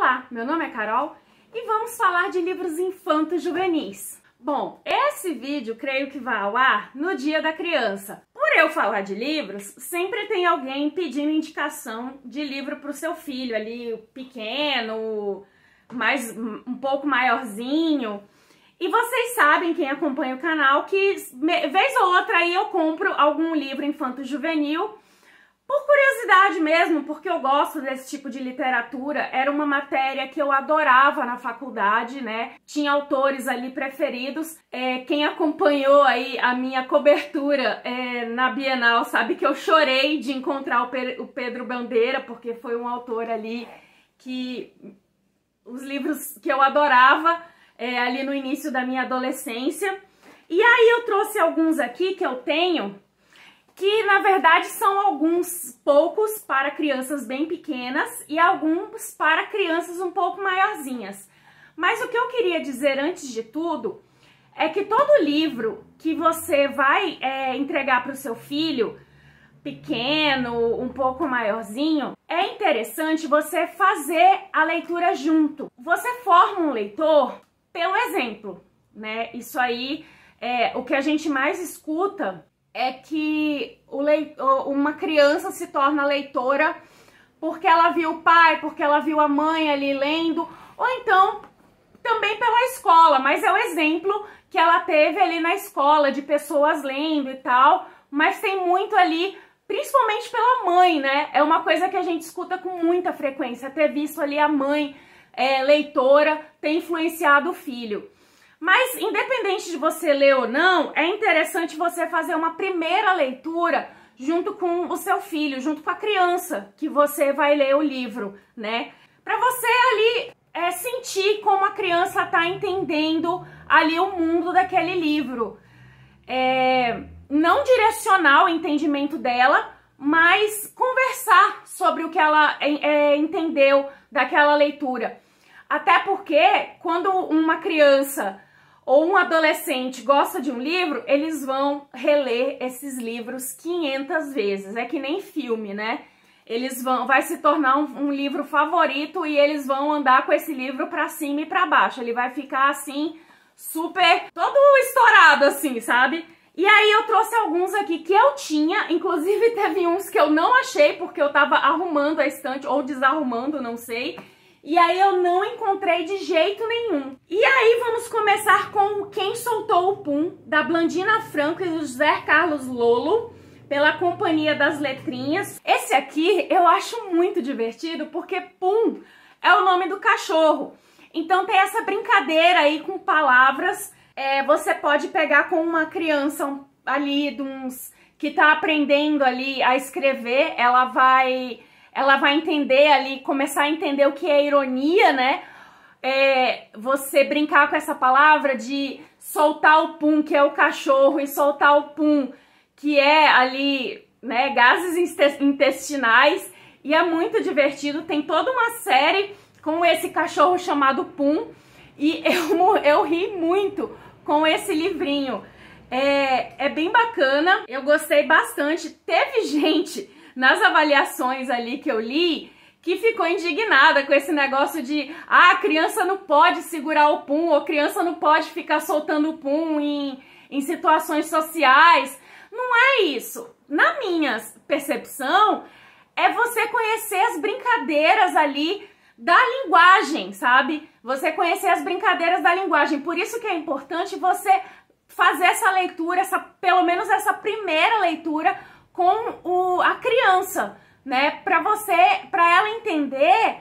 Olá, meu nome é Carol e vamos falar de livros infanto-juvenis. Bom, esse vídeo creio que vai ao ar no Dia da Criança. Por eu falar de livros, sempre tem alguém pedindo indicação de livro para o seu filho ali, pequeno, um pouco maiorzinho. E vocês sabem, quem acompanha o canal, que vez ou outra aí eu compro algum livro infanto-juvenil, por curiosidade mesmo, porque eu gosto desse tipo de literatura. Era uma matéria que eu adorava na faculdade, né? Tinha autores ali preferidos. Quem acompanhou aí a minha cobertura na Bienal sabe que eu chorei de encontrar o Pedro Bandeira, porque foi um autor ali que os livros que eu adorava ali no início da minha adolescência. E aí eu trouxe alguns aqui que eu tenho, que na verdade são alguns poucos para crianças bem pequenas e alguns para crianças um pouco maiorzinhas. Mas o que eu queria dizer antes de tudo é que todo livro que você vai entregar para o seu filho pequeno, um pouco maiorzinho, é interessante você fazer a leitura junto. Você forma um leitor pelo exemplo, né? Isso aí é o que a gente mais escuta, é que uma criança se torna leitora porque ela viu o pai, porque ela viu a mãe ali lendo, ou então também pela escola, mas é o exemplo que ela teve ali na escola de pessoas lendo e tal, mas tem muito ali, principalmente pela mãe, né? É uma coisa que a gente escuta com muita frequência, ter visto ali a mãe leitora ter influenciado o filho. Mas, independente de você ler ou não, é interessante você fazer uma primeira leitura junto com o seu filho, junto com a criança que você vai ler o livro, né? Para você ali sentir como a criança está entendendo ali o mundo daquele livro. Não direcionar o entendimento dela, mas conversar sobre o que ela entendeu daquela leitura. Até porque, quando uma criança ou um adolescente gosta de um livro, eles vão reler esses livros 500 vezes. É que nem filme, né? Vai se tornar um livro favorito e eles vão andar com esse livro pra cima e pra baixo. Ele vai ficar assim, super, todo estourado assim, sabe? E aí eu trouxe alguns aqui que eu tinha, inclusive teve uns que eu não achei porque eu tava arrumando a estante ou desarrumando, não sei. E aí eu não encontrei de jeito nenhum. E aí vamos começar com Quem Soltou o Pum, da Blandina Franco e do José Carlos Lolo, pela Companhia das Letrinhas. Esse aqui eu acho muito divertido porque Pum é o nome do cachorro. Então tem essa brincadeira aí com palavras. Você pode pegar com uma criança ali que tá aprendendo ali a escrever, ela vai entender ali, começar a entender o que é ironia, né? Você brincar com essa palavra de soltar o pum, que é o cachorro, e soltar o pum, que é ali, né, gases intestinais. E é muito divertido, tem toda uma série com esse cachorro chamado Pum, e eu ri muito com esse livrinho. É bem bacana, eu gostei bastante. Teve gente nas avaliações ali que eu li, que ficou indignada com esse negócio de a criança não pode segurar o pum, ou criança não pode ficar soltando o pum em situações sociais. Não é isso. Na minha percepção, é você conhecer as brincadeiras ali da linguagem, sabe? Você conhecer as brincadeiras da linguagem. Por isso que é importante você fazer essa leitura, pelo menos essa primeira leitura, com a criança, né? Para ela entender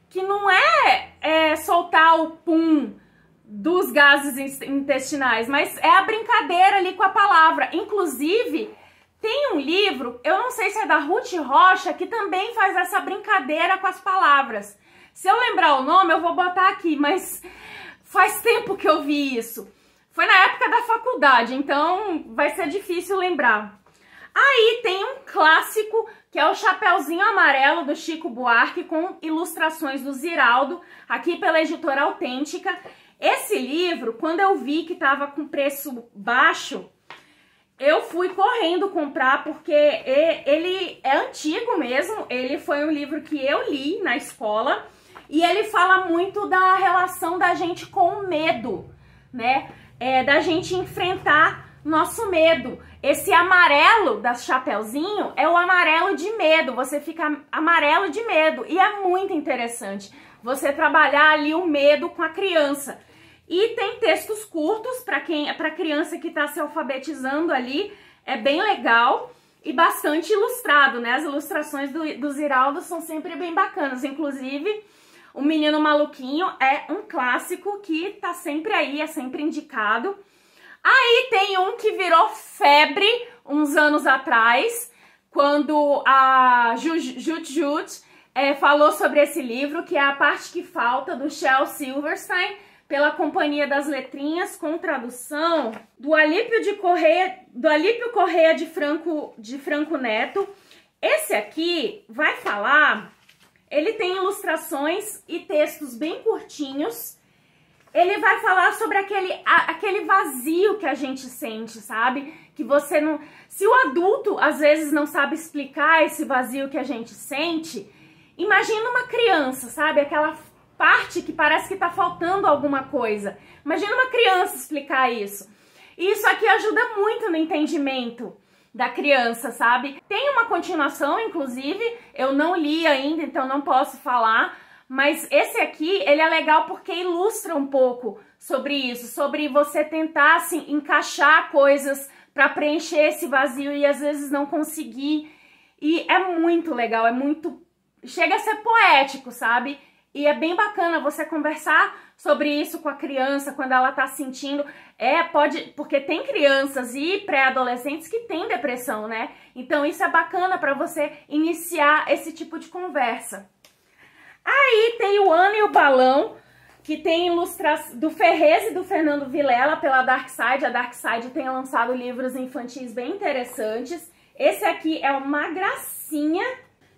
que não é soltar o pum dos gases intestinais, mas é a brincadeira ali com a palavra. Inclusive, tem um livro, eu não sei se é da Ruth Rocha, que também faz essa brincadeira com as palavras. Se eu lembrar o nome, eu vou botar aqui, mas faz tempo que eu vi isso. Foi na época da faculdade, então vai ser difícil lembrar. Aí tem um clássico, que é o Chapeuzinho Amarelo, do Chico Buarque, com ilustrações do Ziraldo, aqui pela Editora Autêntica. Esse livro, quando eu vi que estava com preço baixo, eu fui correndo comprar, porque ele é antigo mesmo. Ele foi um livro que eu li na escola E ele fala muito da relação da gente com o medo, né? Da gente enfrentar nosso medo. Esse amarelo da Chapeuzinho é o amarelo de medo, você fica amarelo de medo. E é muito interessante você trabalhar ali o medo com a criança. E tem textos curtos para criança que está se alfabetizando ali, é bem legal e bastante ilustrado, né? As ilustrações do Ziraldo são sempre bem bacanas, inclusive O Menino Maluquinho é um clássico que tá sempre aí, é sempre indicado. Aí tem um que virou febre uns anos atrás, quando a Jut falou sobre esse livro, que é A Parte que Falta, do Shel Silverstein, pela Companhia das Letrinhas, com tradução do Alípio Correia de Franco Neto. Esse aqui vai falar, ele tem ilustrações e textos bem curtinhos. Ele vai falar sobre aquele vazio que a gente sente, sabe? Que você não... Se o adulto, às vezes, não sabe explicar esse vazio que a gente sente, imagina uma criança, sabe? Aquela parte que parece que tá faltando alguma coisa. Imagina uma criança explicar isso. E isso aqui ajuda muito no entendimento da criança, sabe? Tem uma continuação, inclusive, eu não li ainda, então não posso falar, mas esse aqui, ele é legal porque ilustra um pouco sobre isso, sobre você tentar, assim, encaixar coisas para preencher esse vazio e às vezes não conseguir. E é muito legal, chega a ser poético, sabe? E é bem bacana você conversar sobre isso com a criança, quando ela tá sentindo. Porque tem crianças e pré-adolescentes que têm depressão, né? Então isso é bacana para você iniciar esse tipo de conversa. Aí tem o Ana e o Balão, que tem ilustração do Ferrez e do Fernando Vilela pela Dark Side. A Dark Side tem lançado livros infantis bem interessantes. Esse aqui é uma gracinha,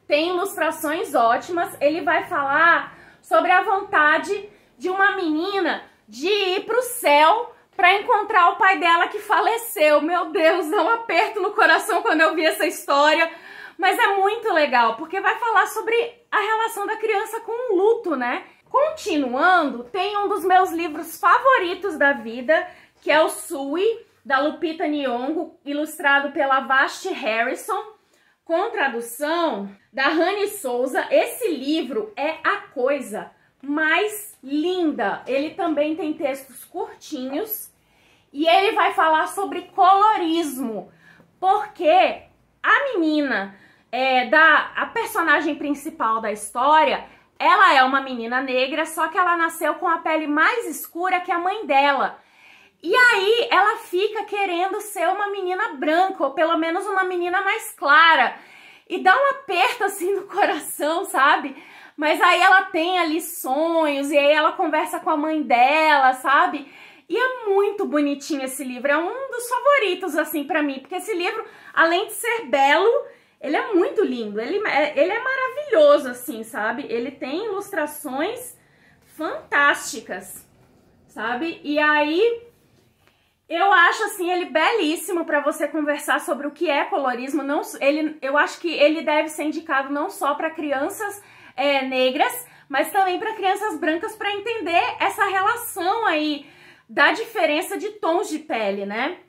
tem ilustrações ótimas. Ele vai falar sobre a vontade de uma menina de ir para o céu para encontrar o pai dela que faleceu. Meu Deus, dá um aperto no coração quando eu vi essa história. Mas é muito legal, porque vai falar sobre a relação da criança com o luto, né? Continuando, tem um dos meus livros favoritos da vida, que é o Sui, da Lupita Nyong'o, ilustrado pela Vashti Harrison, com tradução da Rani Souza. Esse livro é a coisa mais linda. Ele também tem textos curtinhos e ele vai falar sobre colorismo, porque a menina, a personagem principal da história, ela é uma menina negra, só que ela nasceu com a pele mais escura que a mãe dela. E aí ela fica querendo ser uma menina branca, ou pelo menos uma menina mais clara. E dá um aperto assim no coração, sabe? Mas aí ela tem ali sonhos, e aí ela conversa com a mãe dela, sabe? E é muito bonitinho esse livro, é um dos favoritos assim pra mim, porque esse livro, além de ser belo, ele é muito lindo, ele é maravilhoso assim, sabe? Ele tem ilustrações fantásticas, sabe? E aí eu acho assim ele belíssimo para você conversar sobre o que é colorismo. Eu acho que ele deve ser indicado não só para crianças negras, mas também para crianças brancas, para entender essa relação aí da diferença de tons de pele, né?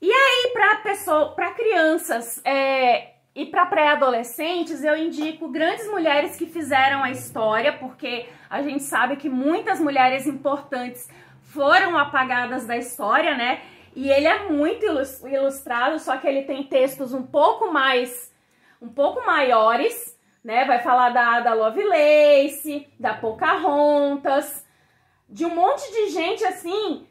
E aí para crianças e para pré-adolescentes, eu indico Grandes Mulheres que Fizeram a História, porque a gente sabe que muitas mulheres importantes foram apagadas da história, né? E ele é muito ilustrado, só que ele tem textos um pouco maiores, né? Vai falar da Ada Lovelace, da Pocahontas, de um monte de gente assim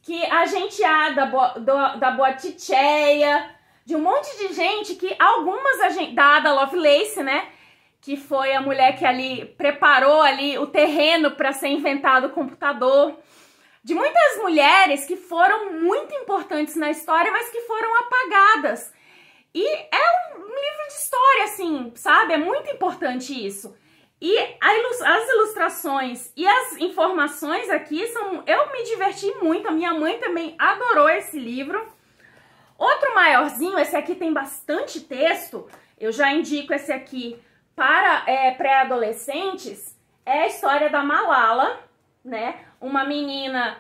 que a gente da Botticheia, de um monte de gente que da Ada Lovelace, né? Que foi a mulher que ali preparou ali o terreno para ser inventado o computador. De muitas mulheres que foram muito importantes na história, mas que foram apagadas. E é um livro de história, assim, sabe? É muito importante isso. E as ilustrações e as informações aqui eu me diverti muito, a minha mãe também adorou esse livro. Outro maiorzinho, esse aqui tem bastante texto, eu já indico esse aqui para pré-adolescentes, é a história da Malala, né? Uma menina,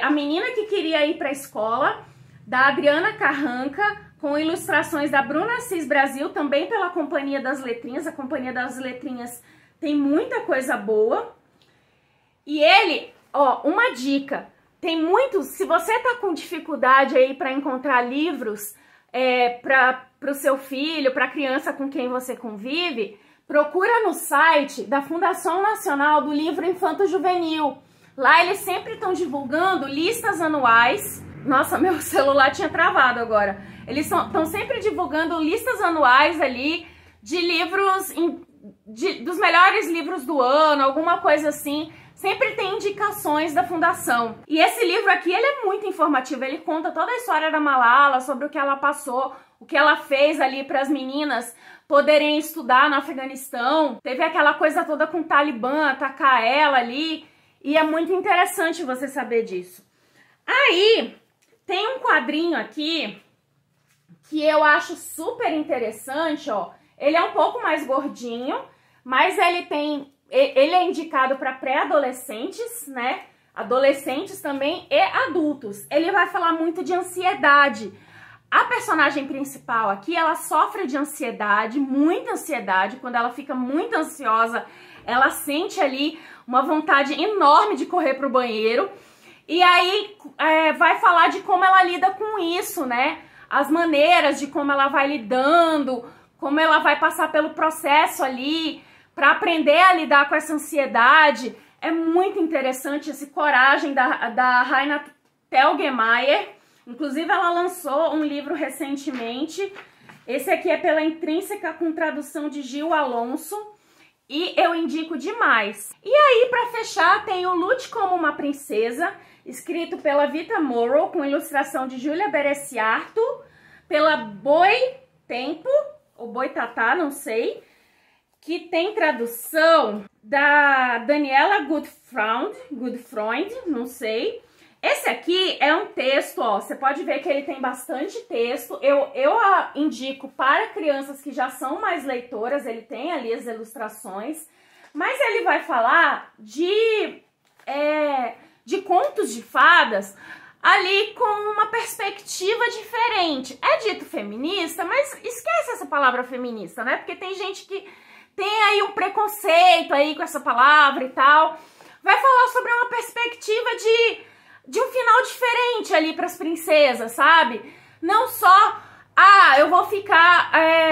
a menina que queria ir para a escola, da Adriana Carranca, com ilustrações da Bruna Assis Brasil, também pela Companhia das Letrinhas. A Companhia das Letrinhas tem muita coisa boa. E ele, ó, uma dica, tem muitos, se você tá com dificuldade aí para encontrar livros para o seu filho, para a criança com quem você convive, procura no site da Fundação Nacional do Livro Infanto-Juvenil. Lá eles sempre estão divulgando listas anuais. Nossa, meu celular tinha travado agora. Eles estão sempre divulgando listas anuais ali de livros, dos melhores livros do ano, alguma coisa assim. Sempre tem indicações da fundação. E esse livro aqui, ele é muito informativo. Ele conta toda a história da Malala, sobre o que ela passou, o que ela fez ali para as meninas poderem estudar no Afeganistão. Teve aquela coisa toda com o Talibã, atacar ela ali. E é muito interessante você saber disso. Aí, tem um quadrinho aqui que eu acho super interessante, ó. Ele é um pouco mais gordinho, mas ele é indicado para pré-adolescentes, né? Adolescentes também e adultos. Ele vai falar muito de ansiedade. A personagem principal aqui, ela sofre de ansiedade, muita ansiedade. Quando ela fica muito ansiosa, ela sente ali uma vontade enorme de correr pro banheiro. E aí vai falar de como ela lida com isso, né? As maneiras de como ela vai lidando, como ela vai passar pelo processo ali para aprender a lidar com essa ansiedade. É muito interessante esse Coragem da Raina Telgemeier. Inclusive, ela lançou um livro recentemente. Esse aqui é pela Intrínseca, com tradução de Gil Alonso. E eu indico demais. E aí, para fechar, tem o Lute Como Uma Princesa, escrito pela Vita Morrow, com ilustração de Júlia Bereciarto, pela Boitempo, ou Boitatá, não sei, que tem tradução da Daniela Gutfreund, não sei. Esse aqui é um texto, ó, você pode ver que ele tem bastante texto. Eu indico para crianças que já são mais leitoras, ele tem ali as ilustrações, mas ele vai falar de contos de fadas ali com uma perspectiva diferente. É dito feminista, mas esquece essa palavra feminista, né? Porque tem gente que tem aí um preconceito aí com essa palavra e tal. Vai falar sobre uma perspectiva de um final diferente ali para as princesas, sabe? Não só, eu vou ficar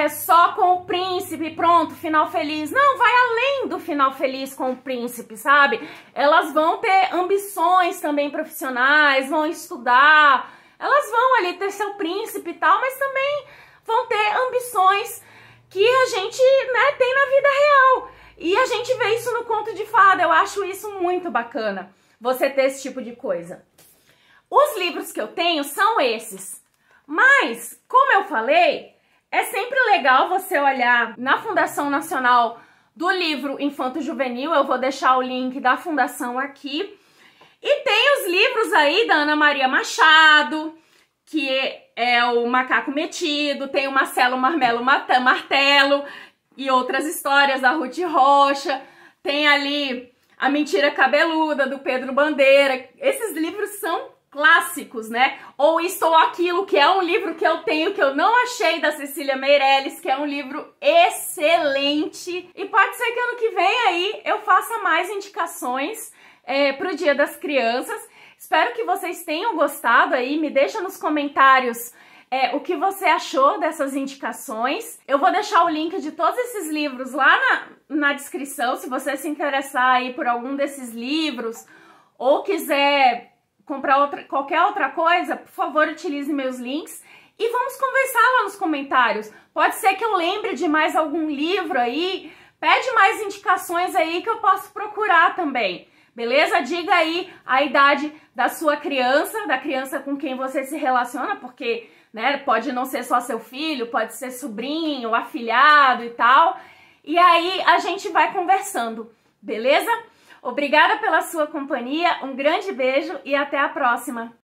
só com o príncipe, pronto, final feliz. Não, vai além do final feliz com o príncipe, sabe? Elas vão ter ambições também profissionais, vão estudar, elas vão ali ter seu príncipe e tal, mas também vão ter ambições que a gente, né, tem na vida real. E a gente vê isso no conto de fada. Eu acho isso muito bacana, você ter esse tipo de coisa. Os livros que eu tenho são esses. Mas, como eu falei, é sempre legal você olhar na Fundação Nacional do Livro Infanto-Juvenil. Eu vou deixar o link da fundação aqui. E tem os livros aí da Ana Maria Machado, que é o Macaco Metido, tem o Marcelo Marmelo Martelo e outras histórias da Ruth Rocha, tem ali A Mentira Cabeluda, do Pedro Bandeira. Esses livros são clássicos, né? Ou Isto ou Aquilo, que é um livro que eu tenho, que eu não achei, da Cecília Meirelles, que é um livro excelente. E pode ser que ano que vem aí eu faça mais indicações pro Dia das Crianças. Espero que vocês tenham gostado aí, me deixa nos comentários o que você achou dessas indicações. Eu vou deixar o link de todos esses livros lá na descrição, se você se interessar aí por algum desses livros, ou quiser comprar qualquer outra coisa, por favor, utilize meus links e vamos conversar lá nos comentários. Pode ser que eu lembre de mais algum livro aí, pede mais indicações aí que eu posso procurar também. Beleza? Diga aí a idade da sua criança, da criança com quem você se relaciona, porque, né, pode não ser só seu filho, pode ser sobrinho, afilhado e tal. E aí a gente vai conversando, beleza? Obrigada pela sua companhia, um grande beijo e até a próxima!